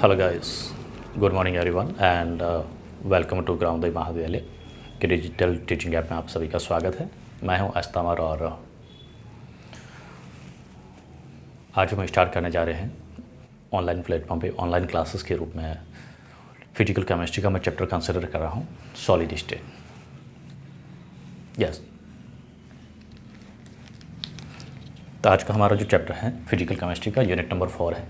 Hello guys, good morning everyone and welcome to Gramodaya Mahavidyalaya के digital teaching app में आप सभी का स्वागत है। मैं हूं अस्तमर और आज हम स्टार्ट करने जा रहे हैं ऑनलाइन प्लेटफॉर्म पे ऑनलाइन क्लासेस के रूप में फिजिकल केमिस्ट्री का मैं चैप्टर कंसिडर कर रहा हूं, सॉलिड स्टेट। यस, तो आज का हमारा जो चैप्टर है फिजिकल केमिस्ट्री का यूनिट नंबर 4 है।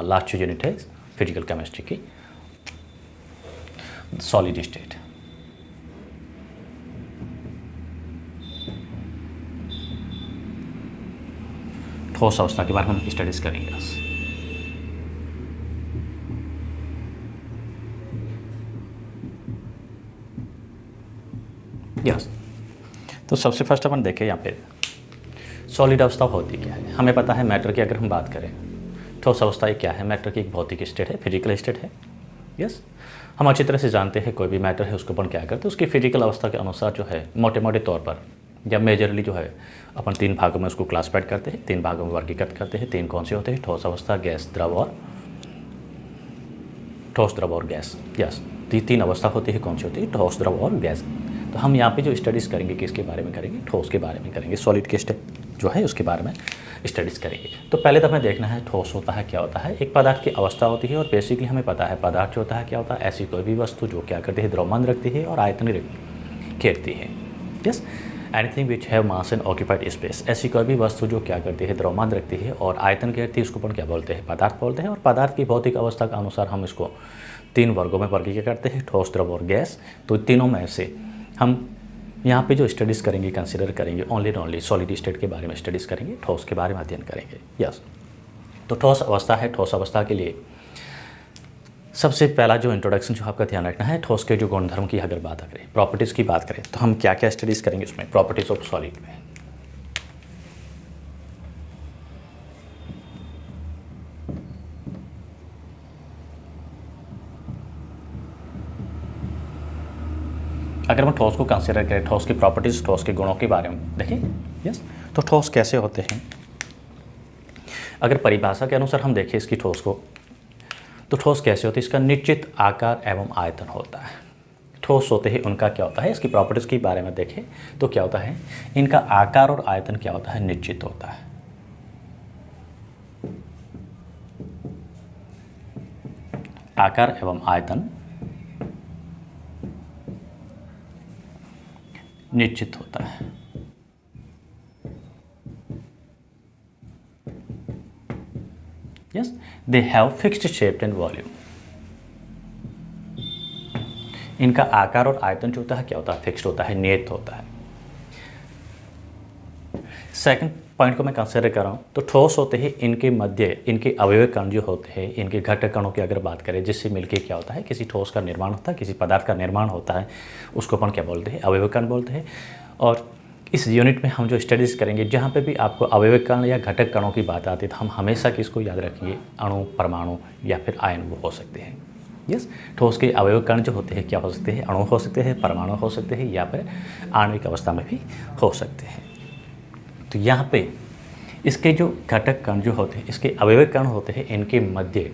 लास्ट जो यूनिट है फिजिकल केमिस्ट्री की सॉलिड स्टेट। ठोस अवस्था के बारे में हम स्टडीज करेंगे आज। यस, तो सबसे फर्स्ट अपन देखें यहाँ पे सॉलिड अवस्था होती क्या है। हमें पता है मैटर की अगर हम बात करें, ठोस अवस्था क्या है, मैटर की एक भौतिक स्टेट है, फिजिकल स्टेट है। यस, हम अच्छी तरह से जानते हैं कोई भी मैटर है उसको अपन क्या करते हैं, उसकी फिजिकल अवस्था के अनुसार जो है मोटे मोटे तौर पर या मेजरली जो है अपन 3 भागों में उसको क्लासिफाइड करते हैं, 3 भागों में वर्गीकृत करते हैं। 3 कौन से होते हैं? ठोस अवस्था, गैस, द्रव और ठोस, द्रव और गैस। यस, तो 3 अवस्था होती है। कौन सी होती है? ठोस, द्रव और गैस। तो हम यहाँ पे जो स्टडीज़ करेंगे किसके बारे में करेंगे? ठोस के बारे में करेंगे। सॉलिड के स्टेट जो है उसके बारे में स्टडीज़ करेंगे। तो पहले तो हमें देखना है ठोस होता है क्या होता है। एक पदार्थ की अवस्था होती है और बेसिकली हमें पता है पदार्थ जो होता है क्या होता है, ऐसी कोई भी वस्तु जो क्या करती है, द्रव्यमान रखती है और आयतन घेरती है। Yes, anything which have mass and occupied space. ऐसी कोई भी वस्तु जो क्या करती है, द्रव्यमान रखती है और आयतन घेरती है, उसको अपन क्या बोलते हैं? पदार्थ बोलते हैं। और पदार्थ की भौतिक अवस्था के अनुसार हम इसको 3 वर्गों में वर्गीकृत करते हैं, ठोस, द्रव और गैस। तो तीनों में से हम यहाँ पे जो स्टडीज़ करेंगे, कंसिडर करेंगे ओनली सॉलिड स्टेट के बारे में स्टडीज़ करेंगे, ठोस के बारे में अध्ययन करेंगे। यस, तो ठोस अवस्था है। ठोस अवस्था के लिए सबसे पहला जो इंट्रोडक्शन जो आपका ध्यान रखना है, ठोस के जो गुणधर्म की अगर बात करें, प्रॉपर्टीज़ की बात करें, तो हम क्या क्या स्टडीज़ करेंगे उसमें? प्रॉपर्टीज़ ऑफ सॉलिड में अगर हम ठोस को कंसिडर करें, ठोस की प्रॉपर्टीज़, ठोस के गुणों के बारे में देखें। यस, तो ठोस कैसे होते हैं? अगर परिभाषा के अनुसार हम देखें इसकी ठोस को, तो ठोस कैसे होती है? इसका निश्चित आकार एवं आयतन होता है। ठोस होते हैं उनका क्या होता है? इसकी प्रॉपर्टीज़ के बारे में देखें तो क्या होता है, इनका आकार और आयतन क्या होता है? निश्चित होता है। आकार एवं आयतन निश्चित होता है। Yes, they have fixed shape and volume. इनका आकार और आयतन जो होता है क्या होता है? फिक्स्ड होता है, नियत होता है। सेकंड पॉइंट को मैं कंसिडर कर रहा हूँ, तो ठोस होते हैं इनके मध्य इनके अवयव कण जो होते हैं, इनके घटक कणों की अगर बात करें, जिससे मिलकर क्या होता है, किसी ठोस का निर्माण होता है, किसी पदार्थ का निर्माण होता है, उसको अपन क्या बोलते हैं? अवयव कण बोलते हैं। और इस यूनिट में हम जो स्टडीज़ करेंगे, जहाँ पे भी आपको अवयव कण या घटक कणों की बात आती है, तो हम हमेशा किसको याद रखेंगे? अणु, परमाणु या फिर आयन वो हो सकते हैं। यस, ठोस के अवयव कण जो होते हैं क्या हो सकते हैं? अणु हो सकते हैं, परमाणु हो सकते हैं या फिर आणविक अवस्था में भी हो सकते हैं। तो यहाँ पे इसके जो घटक कण जो होते हैं, इसके अवयव कण होते हैं, इनके मध्य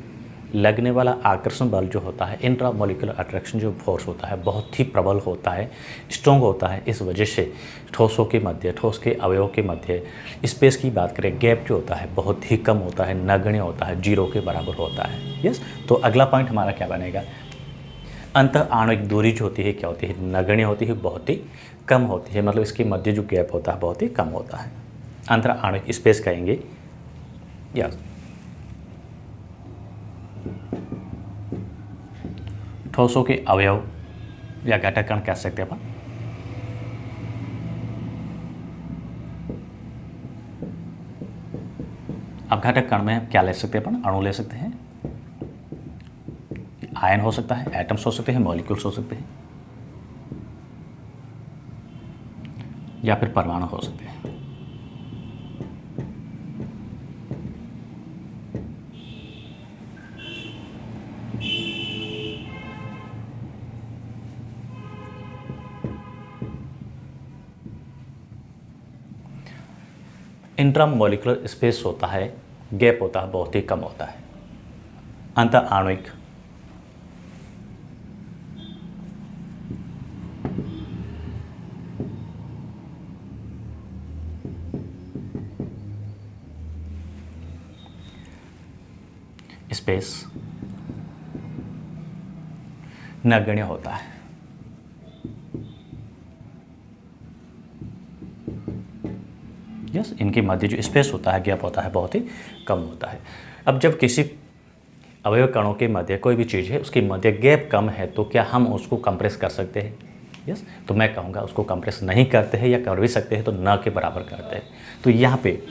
लगने वाला आकर्षण बल जो होता है, इंट्रामोलिकुलर अट्रैक्शन जो फोर्स होता है, बहुत ही प्रबल होता है, स्ट्रॉन्ग होता है। इस वजह से ठोसों के मध्य, ठोस के अवयवों के मध्य स्पेस की बात करें, गैप जो होता है बहुत ही कम होता है, नगण्य होता है, 0 के बराबर होता है। यस, तो अगला पॉइंट हमारा क्या बनेगा? अंत आणविक दूरी जो होती है क्या होती है? नगण्य होती है, बहुत ही कम होती है। मतलब इसके मध्य जो गैप होता है बहुत ही कम होता है, अंतर आणविक स्पेस कहेंगे। यस, ठोसों के अवयव या घटक कण कह सकते हैं अपन। अब घटक कण में क्या ले सकते हैं अपन? अणु ले सकते हैं, आयन हो सकता है, एटम्स हो सकते हैं, मॉलिक्यूल्स हो सकते हैं या फिर परमाणु हो सकते हैं। इंट्रामोलिकुलर स्पेस होता है, गैप होता है बहुत ही कम होता है। अंतर आणविक स्पेस नगण्य होता है। यस, इनके मध्य जो स्पेस होता है, गैप होता है, बहुत ही कम होता है। अब जब किसी अवयव कणों के मध्य कोई भी चीज़ है, उसके मध्य गैप कम है, तो क्या हम उसको कंप्रेस कर सकते हैं? यस, तो मैं कहूँगा उसको कंप्रेस नहीं करते हैं, या कर भी सकते हैं तो न के बराबर करते हैं। तो यहाँ पे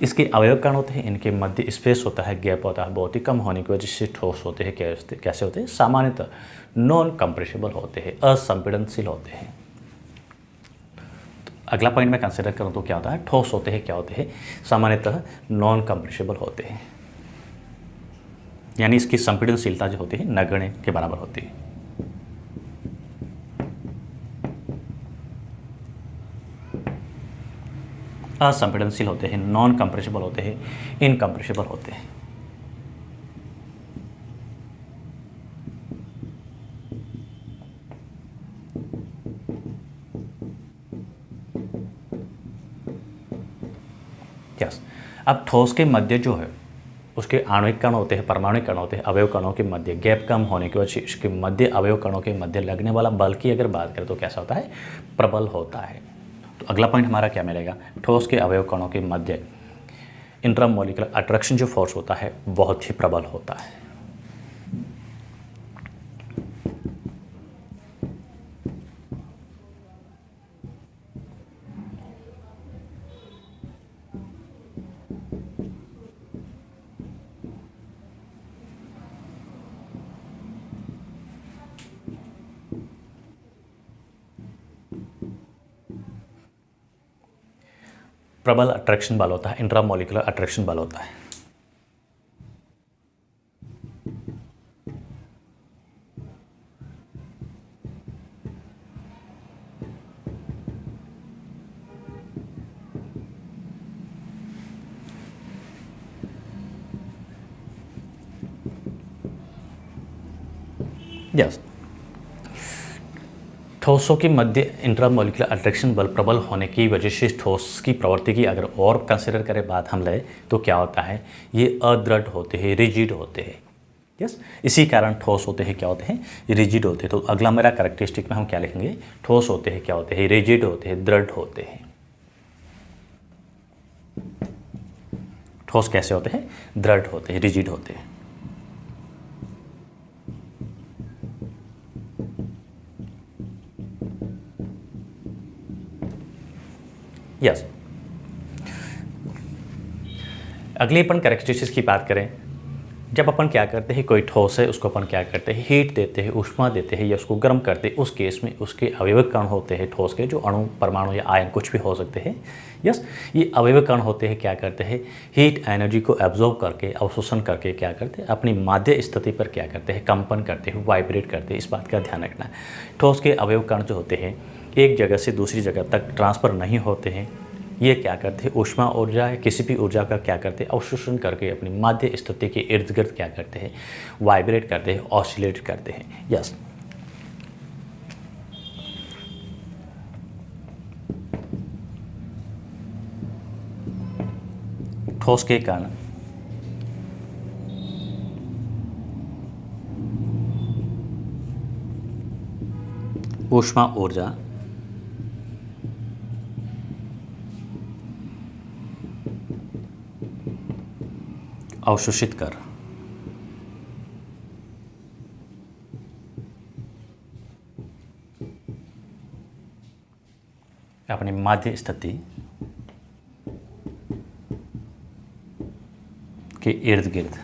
इसके अवयव कण होते हैं, इनके मध्य स्पेस होता है, गैप होता है, बहुत ही कम होने की वजह से ठोस होते हैं। कैसे होते हैं? सामान्यतः नॉन कंप्रेसिबल होते हैं, असंपीड़नशील होते हैं। अगला पॉइंट मैं कंसिडर करूँ तो क्या होता है? ठोस होते हैं क्या होते हैं? सामान्यतः नॉन कंप्रेसिबल होते हैं, यानी इसकी संपीड़नशीलता जो होती है नगण्य के बराबर होती है। असंपीड़नशील होते हैं, नॉन कंप्रेसिबल होते हैं, इनकंप्रेसिबल होते हैं। यस, अब ठोस के मध्य जो है उसके आणविक कण होते हैं, परमाणु कण होते हैं, अवयव कणों के मध्य गैप कम होने की वजह से इसके मध्य अवयव कणों के मध्य लगने वाला बल की अगर बात करें तो कैसा होता है? प्रबल होता है। तो अगला पॉइंट हमारा क्या मिलेगा? ठोस के अवयव कणों के मध्य इंट्रामोलिकुलर अट्रैक्शन जो फोर्स होता है बहुत ही प्रबल होता है। प्रबल अट्रैक्शन बल होता है, इंट्रामोलिकुलर अट्रैक्शन बल होता है। यस, ठोसों के मध्य इंट्रामोलिकुलर अट्रैक्शन बल प्रबल होने की वजह से ठोस की प्रवृत्ति की अगर और कंसिडर करें बात हम ले तो क्या होता है? ये अदृढ़ होते हैं, रिजिड होते हैं। यस, इसी कारण ठोस होते हैं क्या होते हैं? रिजिड होते हैं। तो अगला मेरा कैरेक्टरिस्टिक में हम क्या लिखेंगे? ठोस होते हैं क्या होते हैं? रिजिड होते हैं, दृढ़ होते हैं। ठोस कैसे होते हैं? दृढ़ होते हैं, रिजिड होते हैं। यस, अगली अपन कैरेक्टरिस्टिक्स की बात करें, जब अपन क्या करते हैं, कोई ठोस है उसको अपन क्या करते हैं? हीट देते हैं, ऊष्मा देते हैं, या उसको गर्म करते हैं। उस केस में उसके अवयव कण होते हैं ठोस के, जो अणु, परमाणु या आयन कुछ भी हो सकते हैं। यस, ये अवयव कण होते हैं क्या करते हैं? हीट एनर्जी को एब्जॉर्ब करके, अवशोषण करके क्या करते हैं? अपनी माध्य स्थिति पर क्या करते हैं? कंपन करते हैं, वाइब्रेट करते हैं। इस बात का ध्यान रखना है। ठोस के अवयव कण जो होते हैं एक जगह से दूसरी जगह तक ट्रांसफ़र नहीं होते हैं। ये क्या करते हैं? ऊष्मा ऊर्जा है, किसी भी ऊर्जा का क्या करते हैं? अवशोषण करके अपनी माध्य स्थिति के इर्द गिर्द क्या करते हैं? वाइब्रेट करते हैं, ऑसिलेट करते हैं। यस, ठोस के कारण ऊष्मा ऊर्जा अवशोषित कर अपनी माध्य स्थिति के इर्द गिर्द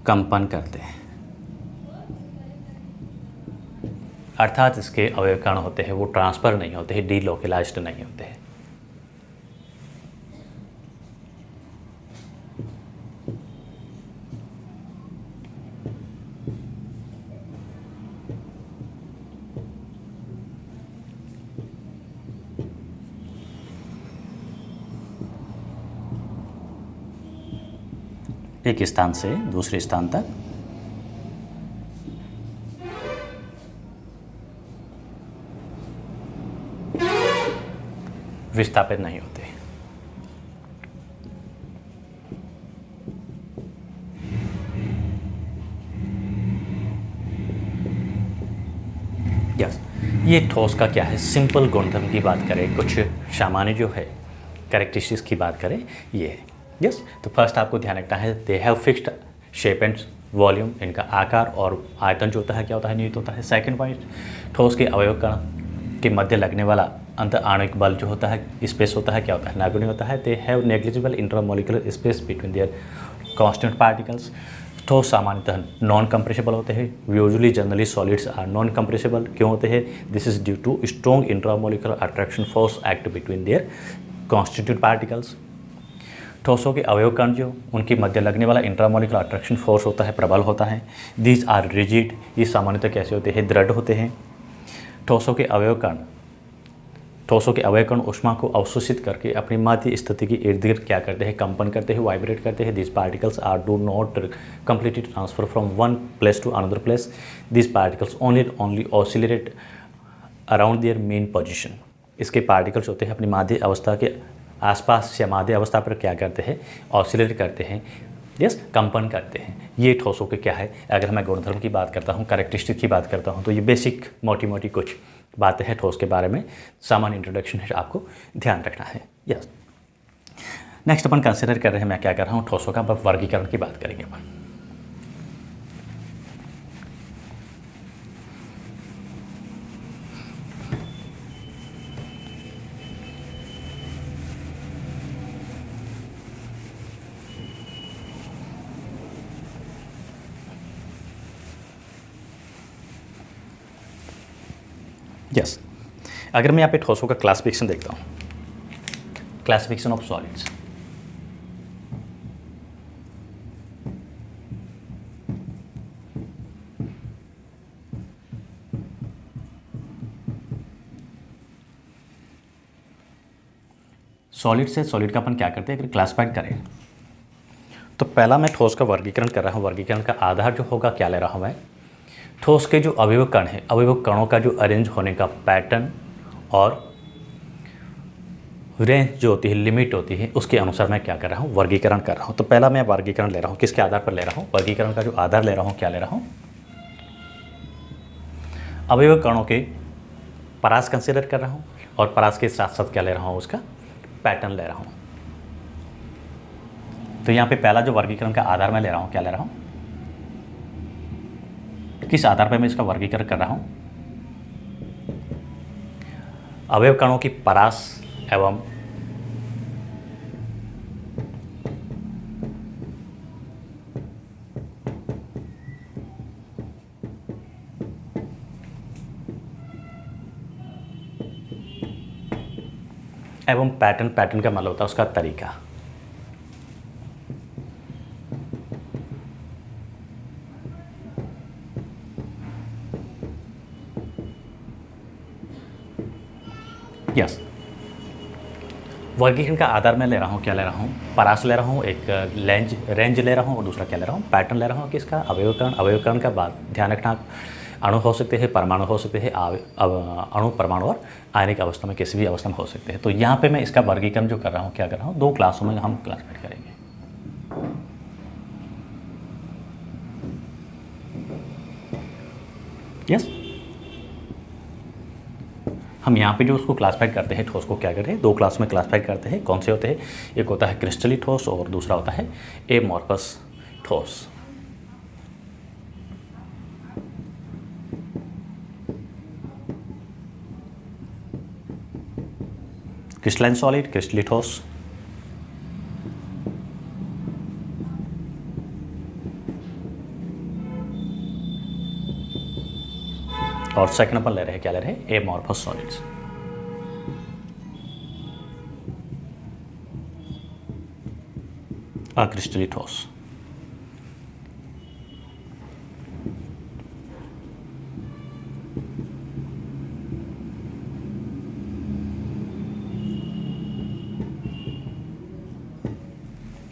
कंपन करते हैं। अर्थात इसके अवयव कण होते हैं वो ट्रांसफ़र नहीं होते हैं, डीलोकलाइज्ड नहीं होते हैं। एक स्थान से दूसरे स्थान तक विस्थापित नहीं होते। यस, ये ठोस का क्या है, सिंपल गुणधर्म की बात करें, कुछ सामान्य जो है कैरेक्टरिस्टिक्स की बात करें, ये है। यस, तो फर्स्ट आपको ध्यान रखना है, they have fixed shape and volume, इनका आकार और आयतन जो होता है क्या होता है, नियत होता है। सेकंड पॉइंट, ठोस के अवयव कण के मध्य लगने वाला अंतर आणविक बल जो होता है, स्पेस होता है क्या होता है, नगण्य होता है। They have negligible intramolecular space between their constant particles. ठोस सामान्यतः नॉन कंप्रेसिबल होते हैं। Usually generally solids are non compressible. क्यों होते हैं? This is due to strong intramolecular attraction force act between their constitute particles. ठोसों के अवयव कण जो उनके मध्य लगने वाला इंट्रामोलिकुलर अट्रैक्शन फोर्स होता है, प्रबल होता है। दीज आर रिजिड, ये सामान्यतः कैसे होते हैं, दृढ़ होते हैं। ठोसों के अवयव कण ऊष्मा को अवशोषित करके अपनी माध्य स्थिति के इर्द गिर्द क्या करते हैं, कंपन करते हैं, वाइब्रेट करते हैं। This particles are do not completely transfer from one place to another place. This particles only oscillate around their main position. इसके पार्टिकल्स होते हैं अपनी माध्य अवस्था के आसपास या माध्य अवस्था पर क्या करते हैं, ऑसिलेट करते हैं, यस, कंपन करते हैं। ये ठोसों के क्या है, अगर मैं गुणधर्म की बात करता हूँ, कैरेक्टरिस्टिक की बात करता हूँ, तो ये बेसिक मोटी मोटी कुछ बातें हैं ठोस के बारे में, सामान्य इंट्रोडक्शन है, आपको ध्यान रखना है। यस, नेक्स्ट अपन कंसिडर कर रहे हैं, मैं क्या कर रहा हूँ, ठोसों का वर्गीकरण की बात करेंगे अपन। यस, अगर मैं यहाँ पे ठोसों का क्लासिफिकेशन देखता हूँ, क्लासिफिकेशन ऑफ सॉलिड्स, सॉलिड से सॉलिड का अपन क्या करते हैं, अगर क्लासिफाइड करें तो पहला मैं ठोस का वर्गीकरण कर रहा हूँ। वर्गीकरण का आधार जो होगा क्या ले रहा हूँ मैं, ठोस के जो अवयव कण है, अवयव कणों का जो अरेंज होने का पैटर्न और रेंज जो होती है, लिमिट होती है, उसके अनुसार मैं क्या कर रहा हूँ, वर्गीकरण कर रहा हूँ। तो पहला मैं वर्गीकरण ले रहा हूँ, किसके आधार पर ले रहा हूँ, वर्गीकरण का जो आधार ले रहा हूँ क्या ले रहा हूँ, अवयव कणों के परास कंसिडर कर रहा हूँ और परास के साथ साथ क्या ले रहा हूँ, उसका पैटर्न ले रहा हूँ। तो यहाँ पे पहला जो वर्गीकरण का आधार मैं ले रहा हूँ, क्या ले रहा हूँ, किस आधार पर मैं इसका वर्गीकरण कर रहा हूँ, अवयव कणों की परास एवं पैटर्न। पैटर्न का मतलब होता है उसका तरीका। यस, वर्गीकरण का आधार मैं ले रहा हूँ, क्या ले रहा हूँ, परास ले रहा हूँ, एक रेंज ले रहा हूँ और दूसरा क्या ले रहा हूँ, पैटर्न ले रहा हूँ। किसका, अवयवकरण। अवयवकरण का बात ध्यान रखना, अणु हो सकते हैं, परमाणु हो सकते हैं, अणु, परमाणु और आयनिक अवस्था में किसी भी अवस्था में हो सकते हैं। तो यहाँ पे मैं इसका वर्गीकरण जो कर रहा हूँ, क्या कर रहा हूँ, दो क्लासों में हम क्लासिफाइड करेंगे। यस, हम यहाँ पे जो उसको क्लासिफाइड करते हैं, ठोस को क्या करते हैं, दो क्लास में क्लासिफाइड करते हैं। कौन से होते हैं, एक होता है क्रिस्टली ठोस और दूसरा होता है एमॉर्फस ठोस। क्रिस्टलाइन सॉलिड, क्रिस्टली ठोस। और सेकंड अपन ले रहे हैं, क्या ले रहे हैं, एमॉर्फस सॉलिड्स। अक्रिस्टली ठोस।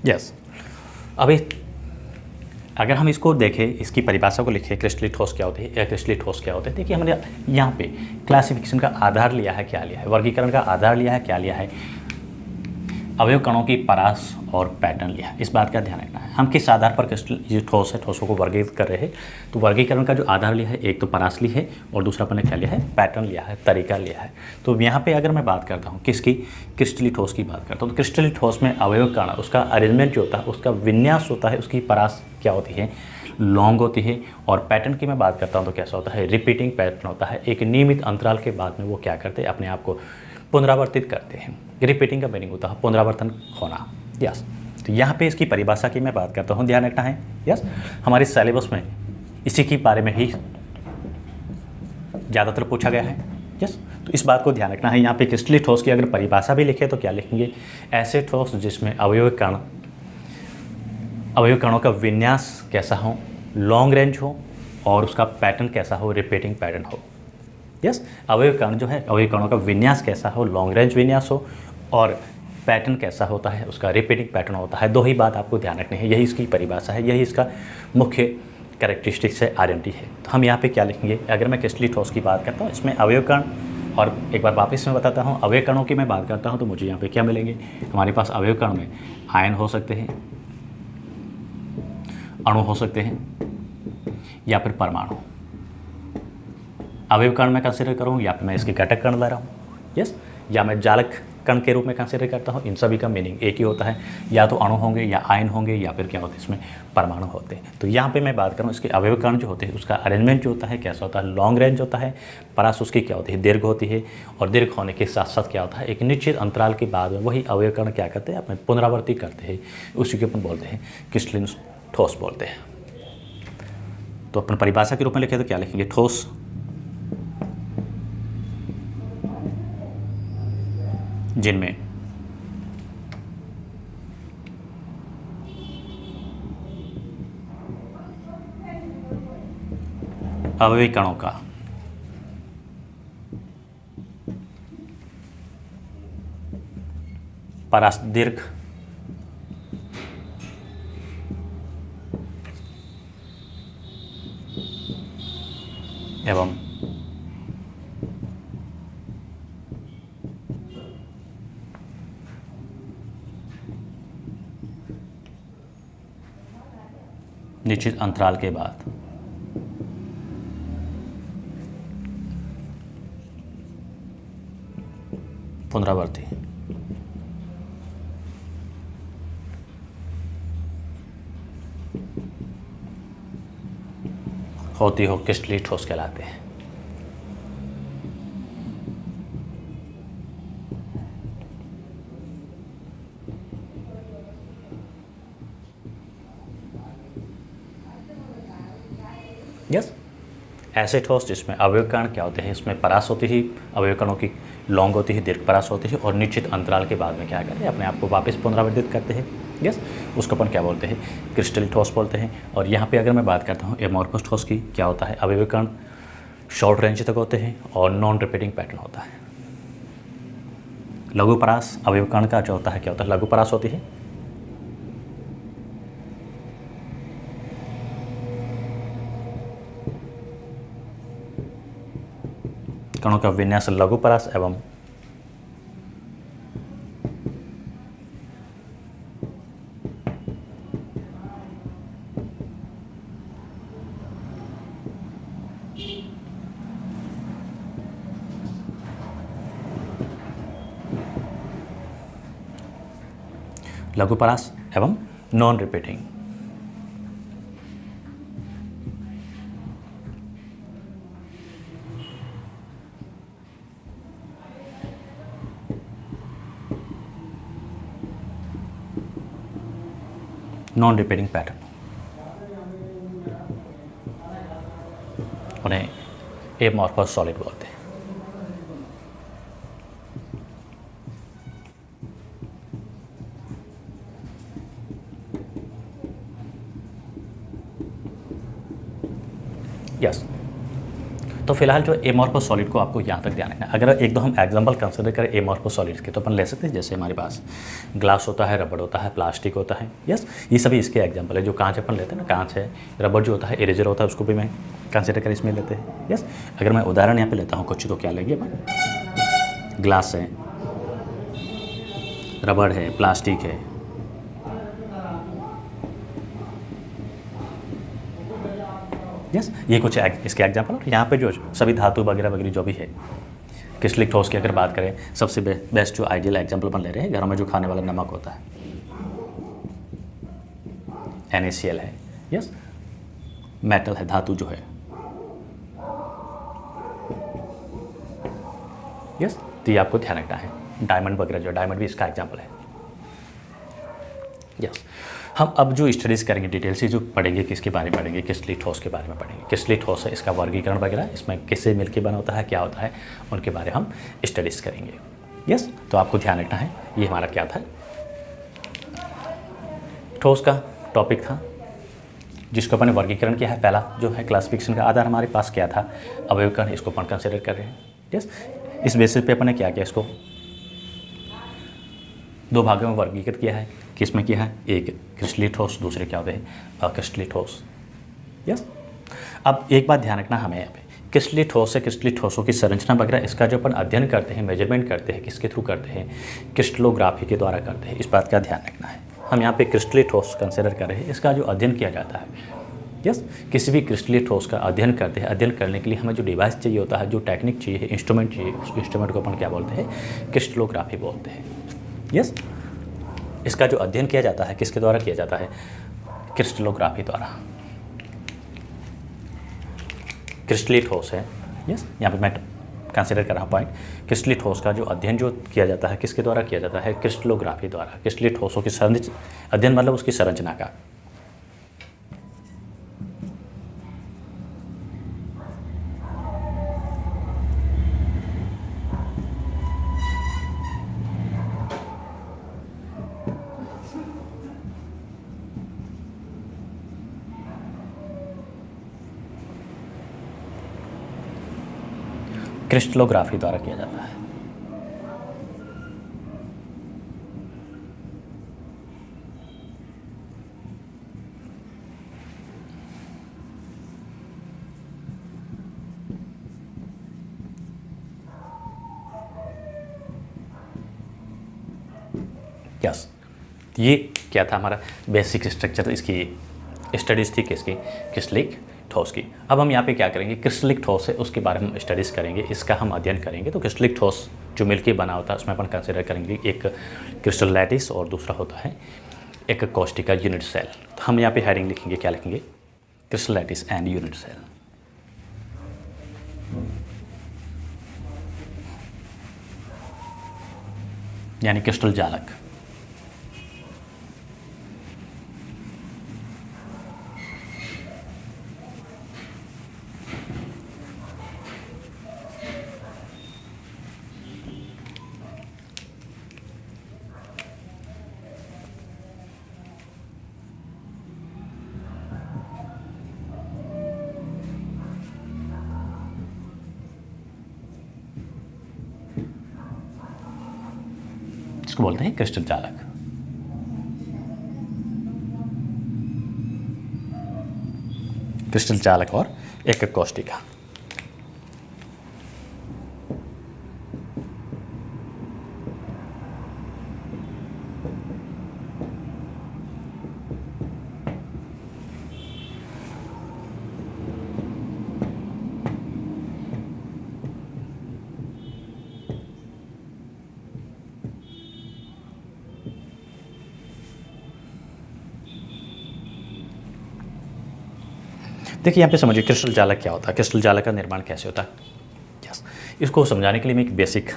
यस, अभी अगर हम इसको देखें, इसकी परिभाषा को लिखें, क्रिस्टलीय ठोस क्या होती है, अक्रिस्टलीय ठोस क्या होते हैं, देखिए हमने यहाँ पे क्लासिफिकेशन का आधार लिया है, क्या लिया है, वर्गीकरण का आधार लिया है, क्या लिया है, अवयव कणों की परास और पैटर्न लिया है। इस बात का ध्यान रखना है। हम किस आधार पर क्रिस्टल ठोस है, ठोसों को वर्गीकृत कर रहे हैं, तो वर्गीकरण का जो आधार लिया है, एक तो परास ली है और दूसरा अपने क्या लिया है, पैटर्न लिया है, तरीका लिया है। तो यहाँ पे अगर मैं बात करता हूँ किसकी, क्रिस्टलीय ठोस की बात करता हूँ, तो क्रिस्टलीय ठोस में अवयव कण, उसका अरेंजमेंट जो होता है, उसका विन्यास होता है, उसकी परास क्या होती है, लॉन्ग होती है। और पैटर्न की मैं बात करता हूँ तो कैसा होता है, रिपीटिंग पैटर्न होता है। एक नियमित अंतराल के बाद में वो क्या करते हैं, अपने आप को पुनरावर्तित करते हैं। रिपीटिंग का मीनिंग होता है पुनरावर्तन होना। यस, तो यहाँ पे इसकी परिभाषा की मैं बात करता हूँ, ध्यान रखना है। यस, हमारे सिलेबस में इसी के बारे में ही ज़्यादातर पूछा गया है। यस, तो इस बात को ध्यान रखना है। यहाँ पे क्रिस्टलीय ठोस की अगर परिभाषा भी लिखे तो क्या लिखेंगे, ऐसे ठोस जिसमें अवयव कणों का विन्यास कैसा हो, लॉन्ग रेंज हो और उसका पैटर्न कैसा हो, रिपीटिंग पैटर्न हो। यस, अवयव कण जो है, अवयव कणों का विन्यास कैसा हो, लॉन्ग रेंज विन्यास हो और पैटर्न कैसा होता है, उसका रिपीटिंग पैटर्न होता है। दो ही बात आपको ध्यान रखनी है, यही इसकी परिभाषा है, यही इसका मुख्य कैरेक्टरिस्टिक्स है, आइडेंटिटी है। तो हम यहाँ पे क्या लिखेंगे, अगर मैं क्रिस्टलीय ठोस की बात करता हूँ, इसमें अवयव कण, और एक बार वापस मैं बताता हूँ, अवयव कणों की मैं बात करता हूँ तो मुझे यहाँ पे क्या मिलेंगे, हमारे पास अवयव कण में आयन हो सकते हैं, अणु हो सकते हैं या फिर परमाणु। अवयव कण में कंसिडर करूँ या फिर मैं इसके घटक कण ले रहा हूँ, यस, या मैं जालक कण के रूप में कंसिडर करता हूँ। इन सभी का मीनिंग एक ही होता है, या तो अणु होंगे या आयन होंगे या फिर क्या होते हैं, इसमें परमाणु होते हैं। तो यहाँ पे मैं बात करूँ, इसके अवयव कण जो होते हैं उसका अरेंजमेंट जो होता है कैसा होता है, लॉन्ग रेंज होता है। परास उसकी क्या होती है, दीर्घ होती है। और दीर्घ होने के साथ साथ क्या होता है, एक निश्चित अंतराल के बाद में वही अवयव कण क्या करते हैं, अपने पुनरावृत्ति करते हैं। उसी को अपन बोलते हैं क्रिस्टलीय ठोस बोलते हैं। तो अपन परिभाषा के रूप में लिखे तो क्या लिखेंगे, ठोस जिनमें अवयवी कणों का परास दीर्घ एवं निश्चित अंतराल के बाद पुनरावृत्ति होती हो, क्रिस्टलीय ठोस कहलाते हैं। यस, ऐसे ठोस जिसमें अवयव कण क्या होते हैं, इसमें परास होती है, अवयव कणों की लॉन्ग होती है, दीर्घ परास होती है और निश्चित अंतराल के बाद में क्या करते हैं, अपने आप को वापस पुनरावर्तित करते हैं। यस, उसको अपन क्या बोलते हैं, क्रिस्टलीय ठोस बोलते हैं। और यहाँ पे अगर मैं बात करता हूँ एमोर्फस ठोस की, क्या होता है, अवयव कण शॉर्ट रेंज तक होते हैं और नॉन रिपीटिंग पैटर्न होता है। लघु परास अवयव कण का जो होता है, क्या होता है, लघु परास होती है। कणों का विन्यास लघु परास एवं लघु परास एवं non repeating. Non repeating pattern उन्हें एमॉर्फस सॉलिड बोलते हैं। यस, तो फिलहाल जो एमॉर्फस सॉलिड को आपको यहाँ तक ध्यान रखना है। अगर एक दो हम एग्जांपल कंसिडर करें एमॉर्फस सॉलिड्स के, तो अपन ले सकते हैं जैसे हमारे पास ग्लास होता है, रबड़ होता है, प्लास्टिक होता है। यस, ये सभी इसके एग्जांपल है। जो कांच अपन लेते हैं ना, कांच है, रबड़ जो होता है, इरेजर होता है, उसको भी मैं कंसिडर कर इसमें लेते हैं। यस, अगर मैं उदाहरण यहाँ पे लेता हूँ कुछ, तो क्या लेंगे अपन, ग्लास है, रबड़ है, प्लास्टिक है, यस, ये कुछ इसके एग्जाम्पल। और यहाँ पे जो सभी धातु वगैरह वगैरह जो भी है, क्रिस्टलिक ठोस की अगर बात करें, सबसे बेस्ट जो आइडियल एग्जाम्पल अपन ले रहे हैं, घरों में जो खाने वाला नमक होता है, NaCl है। यस, मेटल है, धातु जो है। यस, तो ये आपको ध्यान रखना है। डायमंड वगैरह जो, डायमंड भी इसका एग्जाम्पल है। यस, हम अब जो स्टडीज़ करेंगे डिटेल से, जो पढ़ेंगे किसके बारे में पढ़ेंगे, क्रिस्टलिक ठोस के बारे में पढ़ेंगे। क्रिस्टलिक ठोस है, इसका वर्गीकरण वगैरह, इसमें किससे मिलकर बना होता है, क्या होता है, उनके बारे में हम स्टडीज़ करेंगे। यस, तो आपको ध्यान रखना है। ये हमारा क्या था, ठोस का टॉपिक था, जिसको अपन ने वर्गीकरण किया है। पहला जो है क्लासिफिकेशन का आधार हमारे पास क्या था, अवयवकरण, इसको अपन कंसिडर कर रहे हैं। यस, इस बेसिस पे अपन ने क्या किया, इसको दो भागों में वर्गीकृत किया है। किस में किया है, एक क्रिस्टलीय ठोस, दूसरे क्या होते हैं, अक्रिस्टलीय ठोस। यस, अब एक बात ध्यान रखना हमें यहाँ पे, क्रिस्टलीय ठोस से क्रिस्टलीय ठोसों की संरचना वगैरह, इसका जो अपन अध्ययन करते हैं, मेजरमेंट करते हैं, किसके थ्रू करते हैं, क्रिस्टलोग्राफी के द्वारा करते हैं। इस बात का ध्यान रखना है। हम यहाँ पे क्रिस्टलीय ठोस कंसिडर कर रहे हैं, इसका जो अध्ययन किया जाता है। यस, किसी भी क्रिस्टलीय ठोस का अध्ययन करते हैं। अध्ययन करने के लिए हमें जो डिवाइस चाहिए होता है, जो टेक्निक चाहिए, इंस्ट्रूमेंट चाहिए, उस इंस्ट्रूमेंट को अपन क्या बोलते हैं, क्रिस्टलोग्राफी बोलते हैं। यस, इसका जो अध्ययन किया जाता है, किसके द्वारा किया जाता है, क्रिस्टलोग्राफी द्वारा। क्रिस्टलीय ठोस है, यस, यहाँ पे मैं कंसिडर कर रहा हूँ पॉइंट, क्रिस्टलीय ठोस का जो अध्ययन जो किया जाता है, किसके द्वारा किया जाता है, क्रिस्टलोग्राफी द्वारा। क्रिस्टलीय ठोसों की अध्ययन मतलब उसकी संरचना का। क्रिस्टलोग्राफी द्वारा किया जाता है। यस, ये क्या था हमारा बेसिक स्ट्रक्चर, इसकी स्टडीज़ थी किसकी, क्रिस्टलिक ठोस की। अब हम यहाँ पे क्या करेंगे, क्रिस्टलिक ठोस है उसके बारे में स्टडीज़ करेंगे, इसका हम अध्ययन करेंगे। तो क्रिस्टलिक ठोस जो मिलके बना होता है, उसमें अपन कंसिडर करेंगे एक क्रिस्टल लैटिस और दूसरा होता है एक कोस्टिका यूनिट सेल। तो हम यहाँ पे हेडिंग लिखेंगे, क्या लिखेंगे, crystal lattice and unit cell. यानी क्रिस्टल जालक। इसको बोलते हैं क्रिस्टल जालक। क्रिस्टल जालक और एक कोष्टिका। देखिए यहाँ पे समझिए क्रिस्टल जालक क्या होता है, क्रिस्टल जालक का निर्माण कैसे होता है। यस, इसको समझाने के लिए मैं एक बेसिक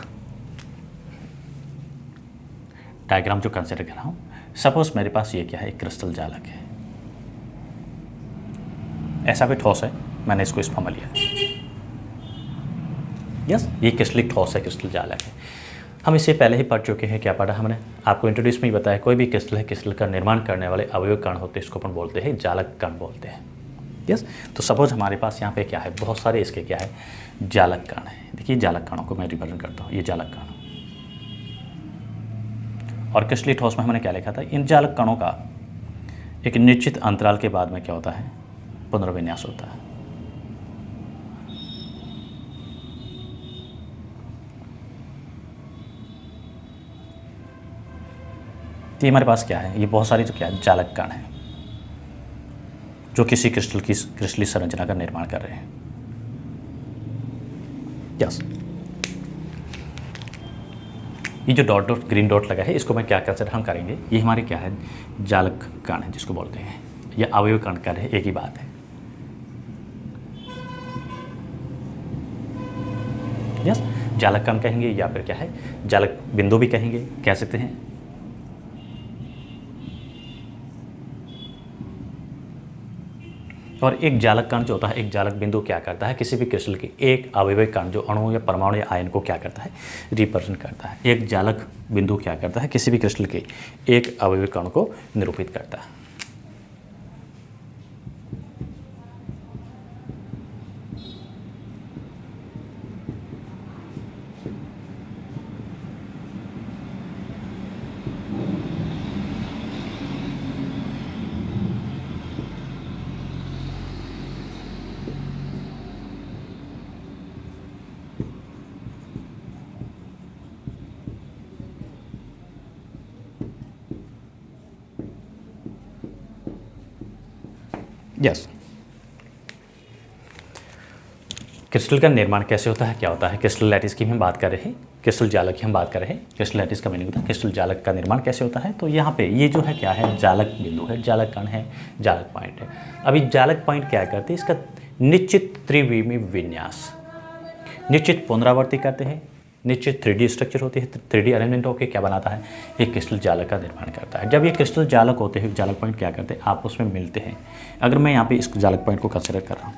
डायग्राम जो कंसिडर कर रहा हूँ। सपोज मेरे पास ये क्या है, एक क्रिस्टल जालक है, ऐसा भी ठोस है, मैंने इसको इस फॉर्म में लिया। यस, ये क्रिस्टलिक ठोस है, क्रिस्टल जालक है। हम इससे पहले ही पढ़ चुके हैं। क्या पढ़ा हमने, आपको इंट्रोड्यूस में ही बताया, कोई भी क्रिस्टल है, क्रिस्टल का निर्माण करने वाले अवयव कण होते हैं, इसको अपन बोलते हैं जालक कण बोलते हैं। यस। तो सपोज हमारे पास यहाँ पे क्या है, बहुत सारे इसके क्या है, जालक कण है। देखिए जालक कणों को मैं रिप्रेजेंट करता हूँ, ये जालक कण। और क्रिस्टलीय ठोस में हमने क्या लिखा था, इन जालक कणों का एक निश्चित अंतराल के बाद में क्या होता है, पुनर्विन्यास होता है। तो ये हमारे पास क्या है, ये बहुत सारी जो क्या है, जालक कण है जो किसी क्रिस्टलीय संरचना का निर्माण कर रहे हैं। यस। ये जो डॉट डॉट ग्रीन डॉट लगा है, इसको मैं क्या कंसिडर हम करेंगे, ये हमारे क्या है, जालक कण है जिसको बोलते हैं, या अवयव कण कण है, एक ही बात है। यस। जालक कण कहेंगे या फिर क्या है, जालक बिंदु भी कहेंगे, कह सकते हैं। और एक जालक कण जो होता है, एक जालक बिंदु क्या करता है, किसी भी क्रिस्टल के एक अवयवी कण जो अणु या परमाणु या आयन को क्या करता है, रिप्रेजेंट करता है। एक जालक बिंदु क्या करता है, किसी भी क्रिस्टल के एक अवयवी कण को निरूपित करता है। यस। क्रिस्टल का निर्माण कैसे होता है, क्या होता है, क्रिस्टल लैटिस की हम बात कर रहे हैं, क्रिस्टल जालक की हम बात कर रहे हैं। क्रिस्टल लैटिस का मीनिंग होता है क्रिस्टल जालक का निर्माण कैसे होता है। तो यहाँ पे ये जो है क्या है, जालक बिंदु है, जालक कण है, जालक पॉइंट है। अभी जालक पॉइंट क्या करते हैं, इसका निश्चित त्रिविमीय विन्यास, निश्चित पुनरावृत्ति करते हैं, निश्चित 3D स्ट्रक्चर होती है, 3D अरेंजमेंट होकर क्या बनाता है, एक क्रिस्टल जालक का निर्माण करता है। जब ये क्रिस्टल जालक होते हैं, जालक पॉइंट क्या करते हैं, आपस में मिलते हैं। अगर मैं यहाँ पे इस जालक पॉइंट को कंसिडर कर रहा हूँ,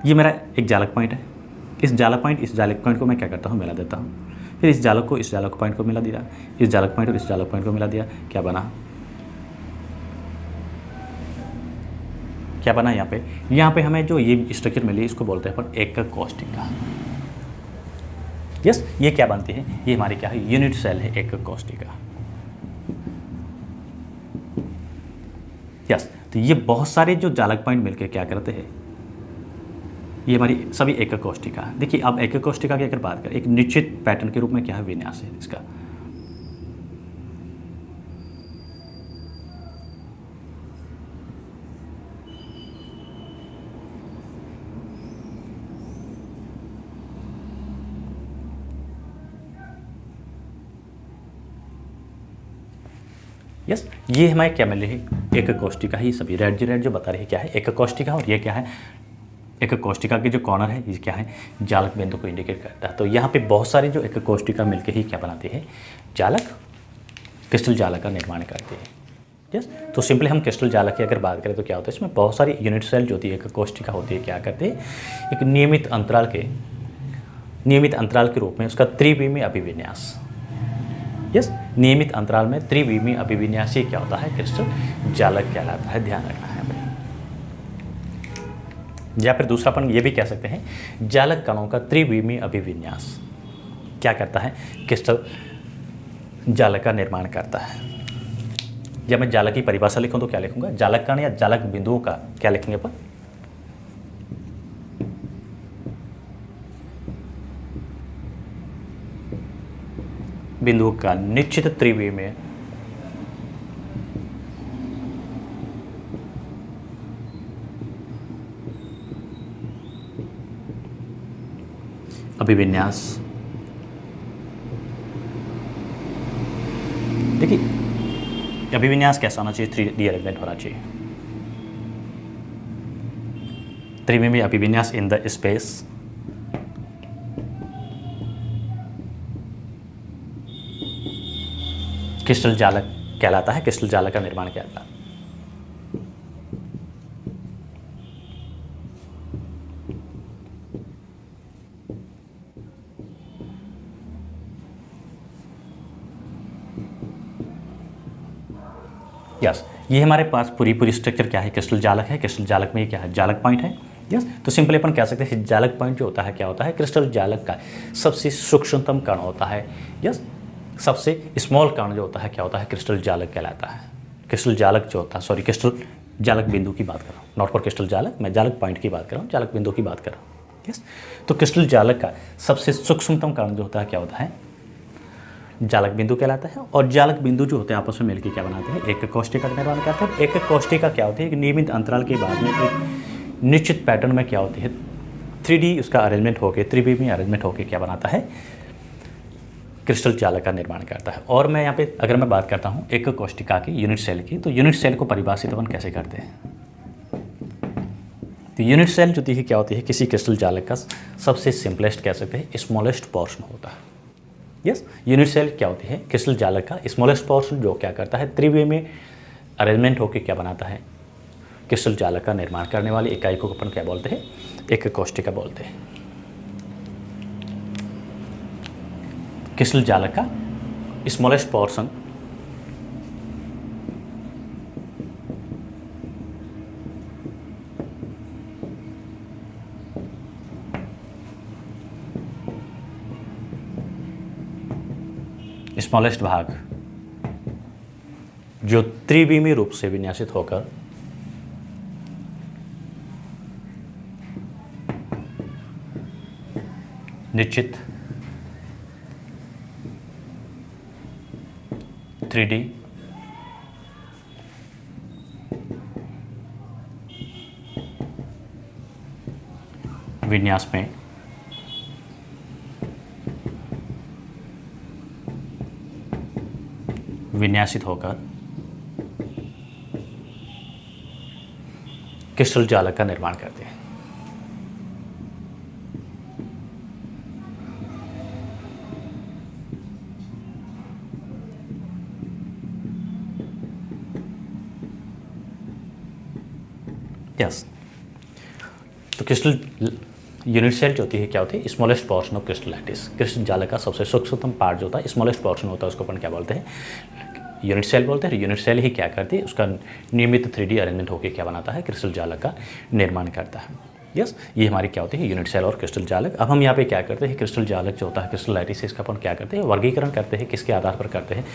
ये मेरा एक जालक पॉइंट है, इस जालक पॉइंट को मैं क्या करता हूँ, मिला देता हूँ। फिर इस जालक को इस जालक पॉइंट को मिला दिया, इस जालक पॉइंट और इस जालक पॉइंट को मिला दिया, क्या बना, क्या बना यहाँ पे हमें जो ये स्ट्रक्चर मिली, इसको बोलते हैं अपन एकक कोष्ठिका। यस। ये क्या बनती है, ये हमारी क्या है, यूनिट सेल है, एकक कोष्ठिका। यस। तो ये बहुत सारे जो जालक पॉइंट मिलकर क्या करते हैं, ये हमारी सभी एकक कोष्ठिका। देखिए अब एकक कोष्ठिका की अगर बात करें, एक निश्चित पैटर्न के रूप में क्या है, विन्यास है इसका। यस। ये हमारे क्या मिल रही है, एकक कोष्ठिका ही सभी, रेड जो बता रही है क्या है, एकक कोष्ठिका। और ये क्या है, एकक कोष्ठिका की जो कॉर्नर है, ये क्या है, जालक बिंदु को इंडिकेट करता है। तो यहाँ पे बहुत सारी जो एकक कोष्ठिका मिलकर ही क्या बनाती है, जालक, क्रिस्टल जालक का निर्माण करती है। यस। तो सिंपली हम क्रिस्टल जालक की अगर बात करें तो क्या होता है, इसमें बहुत सारी यूनिट सेल जो होती है, एकक कोष्ठिका होती है, क्या करती है, एक नियमित अंतराल के रूप में उसका त्रिविमीय अभिविन्यास। यस। नियमित अंतराल में त्रिविमीय अभिविन्यास ही क्या होता है, क्रिस्टल जालक कहलाता है, ध्यान रखना है भाई। या फिर दूसरा अपन ये भी कह सकते हैं, जालक कणों का त्रिविमीय अभिविन्यास क्या करता है, क्रिस्टल जालक का निर्माण करता है। जब मैं जालक की परिभाषा लिखूं तो क्या लिखूंगा, जालक कण या जालक बिंदुओं का क्या लिखेंगे अपन, बिंदुओं का निश्चित त्रिविमीय अभिविन्यास। देखिए अभिविन्यास कैसा होना चाहिए, 3D अरेंजमेंट होना चाहिए। त्रिविमीय अभिविन्यास इन द स्पेस क्रिस्टल जालक कहलाता है, क्रिस्टल जालक का निर्माण कहलाता है। यस। ये हमारे पास पूरी पूरी स्ट्रक्चर क्या है, क्रिस्टल जालक है। क्रिस्टल जालक में ये क्या है, जालक पॉइंट है। यस, तो सिंपली अपन कह सकते हैं जालक पॉइंट जो होता है क्या होता है, क्रिस्टल जालक का सबसे सूक्ष्मतम कण होता है। यस, सबसे स्मॉल कण जो होता है क्या होता है, क्रिस्टल जालक कहलाता है। क्रिस्टल जालक जो होता है, सॉरी क्रिस्टल जालक बिंदु की बात कर रहा हूँ, नॉट फॉर क्रिस्टल जालक, मैं जालक पॉइंट की बात कर रहा हूँ, जालक बिंदु की बात कर रहा हूँ। यस, तो क्रिस्टल जालक का सबसे सूक्ष्मतम कण जो होता है क्या होता है, जालक बिंदु कहलाता है। और जालक बिंदु जो होते हैं आपस में मिलकर क्या बनाते हैं, एक कोष्ठिका का निर्माण करते हैं। एक कोष्ठिका क्या होती है, एक नियमित अंतराल के बाद में एक निश्चित पैटर्न में क्या होती है, 3D उसका अरेंजमेंट होकर, त्रिविमीय अरेंजमेंट होकर क्या बनाता है, क्रिस्टल जालक का निर्माण करता है। और मैं यहाँ पे अगर मैं बात करता हूँ एक कोष्ठिका की, यूनिट सेल की, तो यूनिट सेल को परिभाषित अपन कैसे करते हैं, तो यूनिट सेल जो है क्या होती है, किसी क्रिस्टल जालक का सबसे सिंपलेस्ट कह सकते हैं स्मॉलेस्ट पोर्शन होता है। यस, यूनिट सेल क्या होती है, क्रिस्टल जालक का स्मॉलेस्ट पोर्शन जो क्या करता है, त्रिविमीय अरेंजमेंट होकर क्या बनाता है, क्रिस्टल जालक का निर्माण करने वाली इकाई को अपन क्या बोलते हैं, एक कोष्ठिका बोलते हैं। क्रिस्टल जालक का स्मॉलेस्ट पोर्शन स्मॉलेस्ट भाग जो त्रिविमीय रूप से विन्यासित होकर निश्चित 3D विन्यास में विन्यासित होकर क्रिस्टल जालक का निर्माण करते हैं। यस, तो क्रिस्टल यूनिट सेल जो होती है क्या होती है, smallest portion of crystal lattice. Crystal जालक का सबसे सूक्ष्मतम पार्ट जो होता है, स्मॉलेस्ट पोर्शन होता है, उसको अपन क्या बोलते हैं, यूनिट सेल बोलते हैं। यूनिट सेल ही क्या करती है, उसका नियमित 3D अरेंजमेंट होकर क्या बनाता है, क्रिस्टल जालक का निर्माण करता है। यस, ये हमारी क्या होती है, यूनिट सेल और क्रिस्टल जालक। अब हम यहाँ पे क्या करते हैं, क्रिस्टल जालक जो होता है, क्रिस्टल लैटिस, इसका अपन क्या करते हैं, वर्गीकरण करते हैं। किसके आधार पर करते हैं,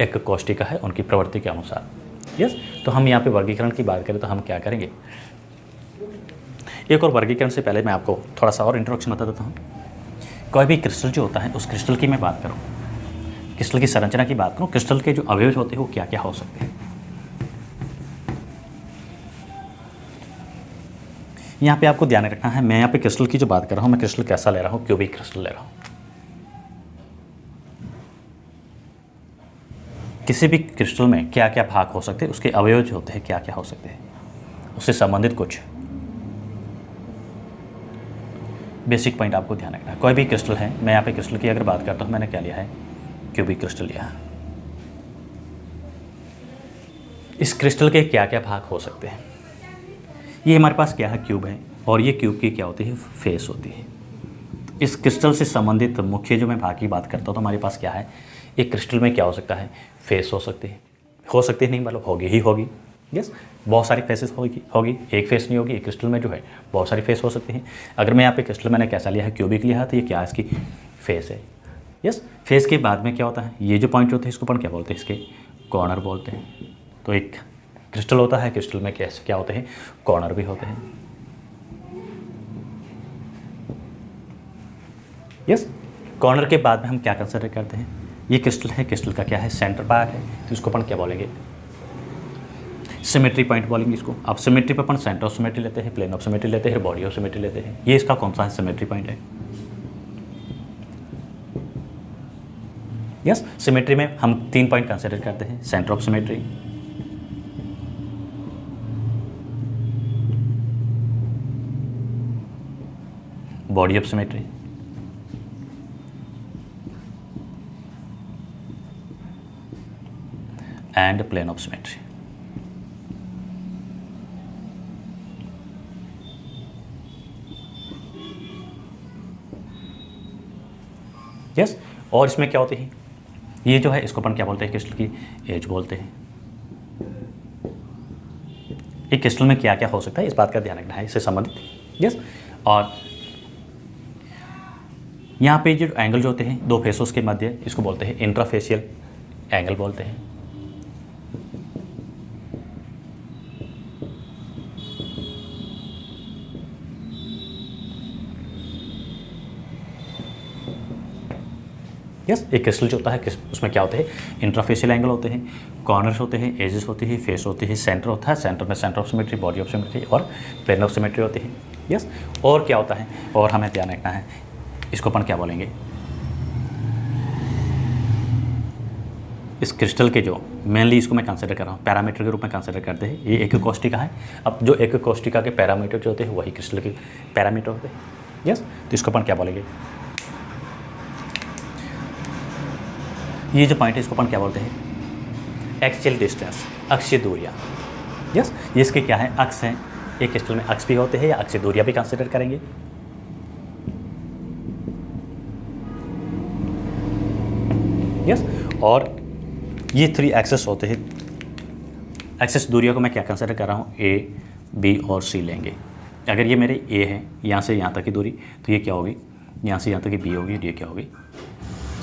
एक कोष्ठिका है उनकी प्रवृत्ति के अनुसार। यस, तो हम यहाँ पे वर्गीकरण की बात करें तो हम क्या करेंगे, एक और वर्गीकरण से पहले मैं आपको थोड़ा सा और इंट्रोडक्शन बता देता हूँ। कोई भी क्रिस्टल जो होता है, उस क्रिस्टल की मैं बात करूँ, क्रिस्टल की संरचना की बात करूँ, क्रिस्टल के जो अवयव होते हैं वो क्या क्या हो सकते हैं। यहाँ पे आपको ध्यान रखना है, मैं यहाँ पे क्रिस्टल की जो बात कर रहा हूँ, मैं क्रिस्टल कैसा ले रहा हूँ, क्यूबिक क्रिस्टल ले रहा हूँ। किसी भी क्रिस्टल में क्या क्या भाग हो सकते हैं, उसके अवयव जो होते हैं क्या क्या हो सकते हैं, उससे संबंधित कुछ बेसिक पॉइंट आपको ध्यान रखना है। कोई भी क्रिस्टल है, मैं यहाँ पे क्रिस्टल की अगर बात करता हूँ, मैंने क्या लिया है, क्यूबिक क्रिस्टल लिया है। इस क्रिस्टल के क्या क्या भाग हो सकते हैं, ये हमारे पास क्या है, क्यूब है, और ये क्यूब की क्या होती है, फेस होती है। तो इस क्रिस्टल से संबंधित मुख्य जो मैं भाग की बात करता हूँ, तो हमारे पास क्या है, एक क्रिस्टल में क्या हो सकता है, फेस हो सकती है, नहीं मतलब होगी ही होगी। यस, बहुत सारी फेसेस होगी, एक फेस नहीं होगी। एक क्रिस्टल में जो है बहुत सारी फेस हो सकती हैं। अगर मैं यहाँ पे क्रिस्टल मैंने कैसा लिया है, क्यूबिक लिया है, तो ये क्या है, इसकी फेस है। यस, फेस के बाद में क्या होता है, ये जो पॉइंट होते हैं इसको अपन क्या बोलते हैं, इसके कॉर्नर बोलते हैं। तो एक क्रिस्टल होता है, क्रिस्टल में कैसे क्या होते हैं, कॉर्नर भी होते हैं। यस, कॉर्नर के बाद में हम क्या कंसिडर करते हैं, ये क्रिस्टल है, क्रिस्टल का क्या है, सेंटर पार्ट है, तो इसको अपन क्या बोलेंगे, सिमेट्री पॉइंट बोलेंगे इसको। अब सिमेट्री पर अपन सेंटर ऑफ सिमेट्री लेते हैं, प्लेन ऑफ सिमेट्री लेते हैं, बॉडी ऑफ सिमेट्री लेते हैं। ये इसका कौन सा है, सिमेट्री पॉइंट है। यस, सिमेट्री में हम 3 पॉइंट कंसिडर करते हैं, centre of symmetry, body of symmetry, and plane of symmetry. Yes, और इसमें क्या होती है, ये जो है इसको अपन क्या बोलते हैं, क्रिस्टल की एज बोलते हैं। कि क्रिस्टल में क्या क्या हो सकता है, इस बात का ध्यान रखना है इससे संबंधित। यस, और यहाँ पे जो एंगल जो होते हैं दो फेसों के मध्य, इसको बोलते हैं इंट्राफेशियल एंगल बोलते हैं। यस, एक क्रिस्टल जो होता है उसमें क्या होते हैं, इंट्राफेशियल एंगल होते हैं, कॉर्नर्स होते हैं, एजेस होती है, फेस होती है, सेंटर होता है, सेंटर में centre of symmetry, body of symmetry और प्लेन ऑफ सिमेट्री होती है। यस, और क्या होता है, और हमें ध्यान रखना है, इसको अपन क्या बोलेंगे, इस क्रिस्टल के जो मेनली इसको मैं कंसिडर कर रहा हूँ पैरामीटर के रूप में कंसिडर करते हैं, ये एक कोष्टिका है। अब जो एक कोष्टिका के पैरामीटर जो होते हैं वही क्रिस्टल के पैरामीटर होते हैं। यस, तो इसको अपन क्या बोलेंगे, ये जो पॉइंट है इसको अपन क्या बोलते हैं, एक्सियल डिस्टेंस, अक्षीय दूरियाँ। यस, ये इसके क्या है, अक्ष हैं, एक क्रिस्टल में अक्ष भी होते हैं या अक्षीय दूरियाँ भी कंसिडर करेंगे। यस, और ये 3 एक्सेस होते हैं। एक्सेस दूरियों को मैं क्या कंसिडर कर रहा हूँ, ए, बी और सी लेंगे। अगर ये मेरे ए है, यहाँ से यहाँ तक की दूरी, तो ये क्या होगी, यहाँ से यहाँ तक की बी होगी, ये क्या होगी,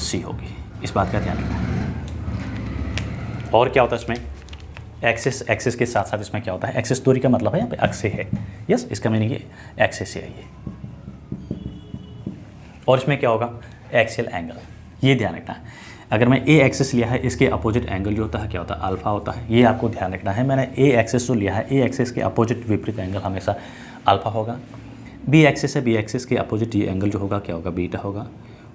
सी होगी। इस बात का ध्यान रखना है। और क्या होता है इसमें, एक्सेस के साथ साथ इसमें क्या होता है, एक्सेस दूरी का मतलब है यहाँ पे अक्ष है। यस, इसका मीनिंग ये एक्सेस है ये। और इसमें क्या होगा, एक्सियल एंगल, ये ध्यान रखना है। अगर मैं ए एक्सेस लिया है, इसके अपोजिट एंगल जो होता है क्या होता है, अल्फा होता है। ये आपको ध्यान रखना है। मैंने ए एक्सेस जो लिया है, ए एक्सेस के अपोजिट विपरीत एंगल हमेशा अल्फा होगा। बी एक्सेस है, बी एक्सेस के अपोजिट ये एंगल जो होगा क्या होगा, बीटा होगा।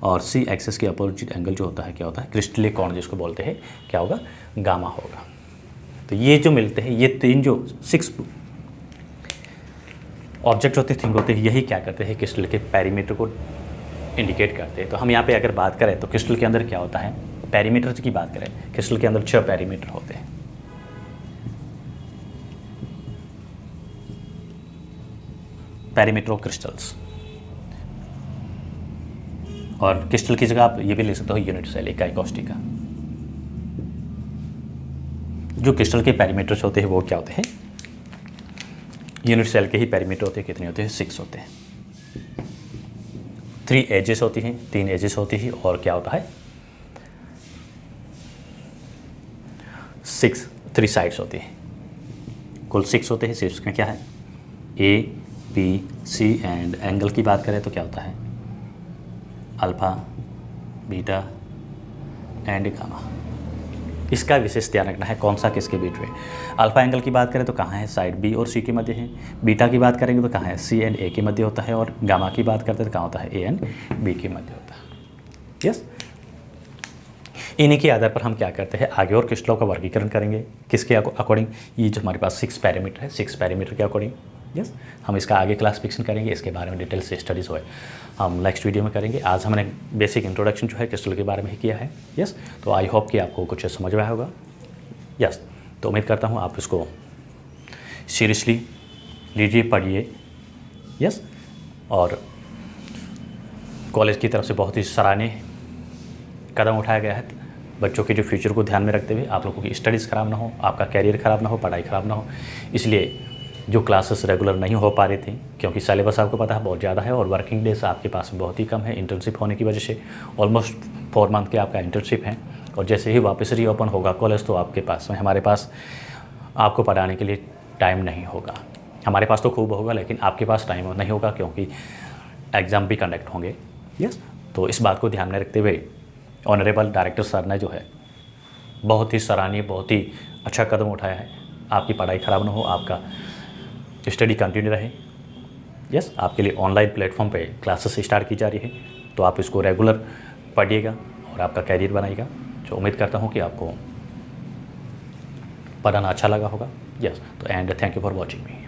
और सी एक्सेस के अपोजिट एंगल जो होता है क्या होता है, क्रिस्टलीय कोण जिसको बोलते हैं, क्या होगा, गामा होगा। तो ये जो मिलते हैं, ये 3 जो 6 ऑब्जेक्ट होते, थिंग होते हैं, यही क्या करते हैं, क्रिस्टल के पेरीमीटर को इंडिकेट करते हैं। तो हम यहाँ पे अगर बात करें तो क्रिस्टल के अंदर क्या होता है, पेरीमीटर की बात करें, क्रिस्टल के अंदर 6 पेरीमीटर होते हैं। Perimeter of crystals. और क्रिस्टल की जगह आप ये भी ले सकते हो यूनिट सेल, इकाई कोष्टिका। जो क्रिस्टल के पेरीमीटर्स होते हैं वो क्या होते हैं, यूनिट सेल के ही पेरीमीटर होते हैं। कितने होते हैं, 6 होते हैं। 3 एजेस होती हैं, 3 एजेस होती है। और क्या होता है, 3 साइड्स होती हैं। कुल 6 होते हैं। 6 में क्या है, ए, बी, सी एंड एंगल की बात करें तो क्या होता है, अल्फा, बीटा एंड गामा। इसका विशेष ध्यान रखना है, कौन सा किसके बीच में। अल्फा एंगल की बात करें तो कहाँ है, साइड बी और सी के मध्य है। बीटा की बात करेंगे तो कहाँ है, सी एंड ए के मध्य होता है। और गामा की बात करते हैं तो कहाँ होता है, ए एंड बी के मध्य होता है। यस, इन्हीं के आधार पर हम क्या करते हैं, आगे और क्रिस्टलों का वर्गीकरण करेंगे। किसके अकॉर्डिंग, ये जो हमारे पास 6 पैरामीटर है, 6 पैरामीटर के अकॉर्डिंग। यस, हम इसका आगे क्लासिफिकेशन करेंगे। इसके बारे में डिटेल से स्टडीज़ हुए हम नेक्स्ट वीडियो में करेंगे। आज हमने बेसिक इंट्रोडक्शन जो है क्रिस्टल के बारे में ही किया है। यस, तो आई होप कि आपको कुछ समझ में आया होगा। यस, तो उम्मीद करता हूँ आप इसको सीरियसली लीजिए, पढ़िए। यस, और कॉलेज की तरफ से बहुत ही सराहनीय कदम उठाया गया है। बच्चों के जो फ्यूचर को ध्यान में रखते हुए, आप लोगों की स्टडीज़ ख़राब ना हो, आपका कैरियर ख़राब ना हो, पढ़ाई ख़राब ना हो। इसलिए जो क्लासेस रेगुलर नहीं हो पा रही थी, क्योंकि सिलेबस आपको पता है बहुत ज़्यादा है और वर्किंग डेज आपके पास बहुत ही कम है इंटर्नशिप होने की वजह से। ऑलमोस्ट 4 मंथ के आपका इंटर्नशिप है। और जैसे ही वापस रीओपन होगा कॉलेज तो आपके पास में, हमारे पास आपको पढ़ाने के लिए टाइम नहीं होगा। हमारे पास तो खूब होगा, लेकिन आपके पास टाइम नहीं होगा क्योंकि एग्ज़ाम भी कंडक्ट होंगे। यस, तो इस बात को ध्यान में रखते हुए ऑनरेबल डायरेक्टर सर ने जो है बहुत ही सराहनीय, बहुत ही अच्छा कदम उठाया है। आपकी पढ़ाई ख़राब ना हो, आपका स्टडी कंटिन्यू रहे। यस, आपके लिए ऑनलाइन प्लेटफॉर्म पे क्लासेस स्टार्ट की जा रही है, तो आप इसको रेगुलर पढ़िएगा और आपका कैरियर बनाइएगा। जो उम्मीद करता हूँ कि आपको पढ़ाना अच्छा लगा होगा। यस, तो and thank you for watching me.